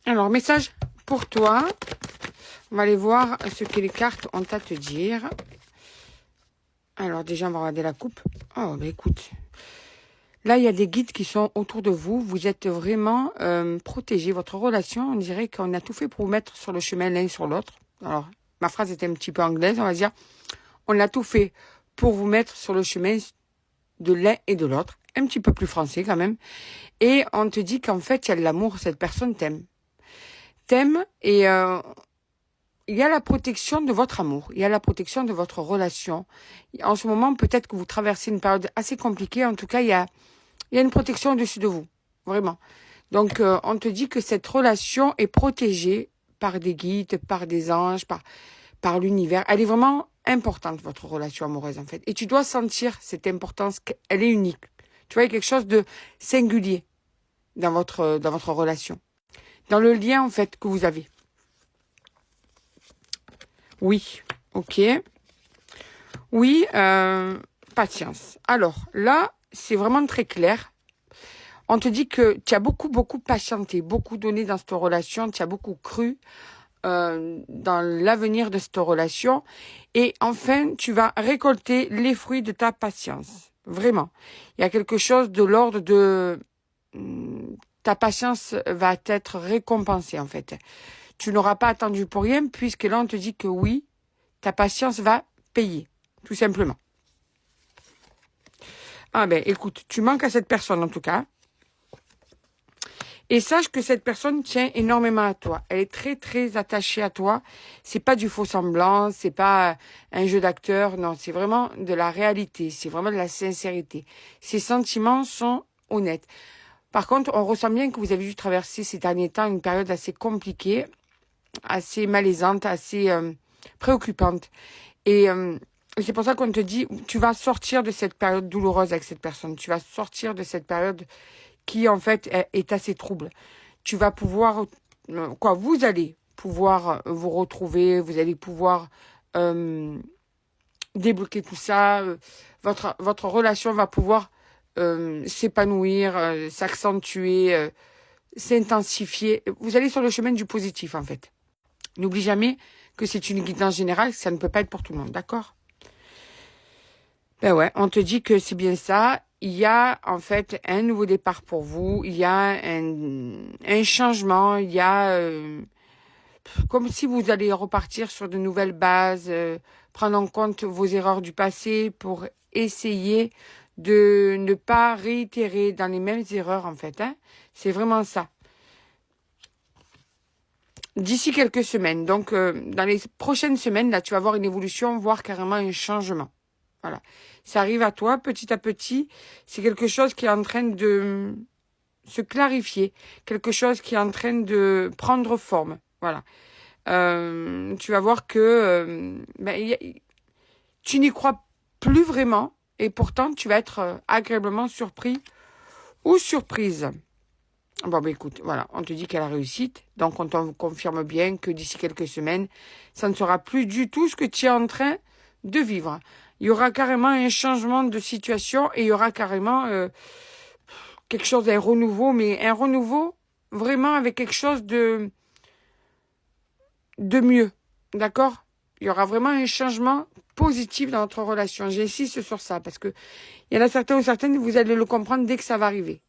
Alors, message pour toi. On va aller voir ce que les cartes ont à te dire. Alors, déjà, on va regarder la coupe. Oh, bah écoute. Là, il y a des guides qui sont autour de vous. Vous êtes vraiment protégés. Votre relation, on dirait qu'on a tout fait pour vous mettre sur le chemin l'un sur l'autre. Alors, ma phrase était un petit peu anglaise, on va dire. On a tout fait pour vous mettre sur le chemin de l'un et de l'autre. Un petit peu plus français quand même. Et on te dit qu'en fait, il y a de l'amour. Cette personne t'aime. T'aime et il y a la protection de votre amour. Il y a la protection de votre relation. En ce moment, peut-être que vous traversez une période assez compliquée. En tout cas, il y a une protection au-dessus de vous. Vraiment. Donc, on te dit que cette relation est protégée par des guides, par des anges, par l'univers. Elle est vraiment importante, votre relation amoureuse, en fait. Et tu dois sentir cette importance qu'elle est unique. Tu vois, il y a quelque chose de singulier dans votre relation. Dans le lien, en fait, que vous avez. Oui, ok. Oui, patience. Alors, là, c'est vraiment très clair. On te dit que tu as beaucoup patienté, beaucoup donné dans cette relation, tu as beaucoup cru dans l'avenir de cette relation. Et enfin, tu vas récolter les fruits de ta patience. Vraiment. Il y a quelque chose de l'ordre de... ta patience va être récompensée, en fait. Tu n'auras pas attendu pour rien, puisque là, on te dit que oui, ta patience va payer, tout simplement. Ah ben, écoute, tu manques à cette personne, en tout cas. Et sache que cette personne tient énormément à toi. Elle est très, très attachée à toi. C'est pas du faux semblant, c'est pas un jeu d'acteur, non, c'est vraiment de la réalité, c'est vraiment de la sincérité. Ses sentiments sont honnêtes. Par contre, on ressent bien que vous avez dû traverser ces derniers temps une période assez compliquée, assez malaisante, assez préoccupante. Et c'est pour ça qu'on te dit, tu vas sortir de cette période douloureuse avec cette personne. Tu vas sortir de cette période qui, en fait, est assez trouble. Tu vas pouvoir, vous allez pouvoir vous retrouver, vous allez pouvoir débloquer tout ça. Votre relation va pouvoir s'épanouir, s'accentuer, s'intensifier. Vous allez sur le chemin du positif, en fait. N'oublie jamais que c'est une guidance générale, ça ne peut pas être pour tout le monde, d'accord? Ben ouais, on te dit que c'est bien ça. Il y a en fait un nouveau départ pour vous. Il y a un changement. Il y a comme si vous allez repartir sur de nouvelles bases, prendre en compte vos erreurs du passé pour essayer de ne pas réitérer dans les mêmes erreurs, en fait. Hein. C'est vraiment ça. D'ici quelques semaines, donc dans les prochaines semaines, là, tu vas voir une évolution, voire carrément un changement. Voilà. Ça arrive à toi, petit à petit. C'est quelque chose qui est en train de se clarifier. Quelque chose qui est en train de prendre forme. Voilà. Tu vas voir que tu n'y crois plus vraiment. Et pourtant, tu vas être agréablement surpris ou surprise. Bon, ben écoute, voilà, on te dit qu'elle a réussite. Donc, on te confirme bien que d'ici quelques semaines, ça ne sera plus du tout ce que tu es en train de vivre. Il y aura carrément un changement de situation et il y aura carrément quelque chose, un renouveau, mais un renouveau vraiment avec quelque chose de mieux. D'accord? Il y aura vraiment un changement positif dans notre relation. J'insiste sur ça parce que il y en a certains ou certaines, vous allez le comprendre dès que ça va arriver.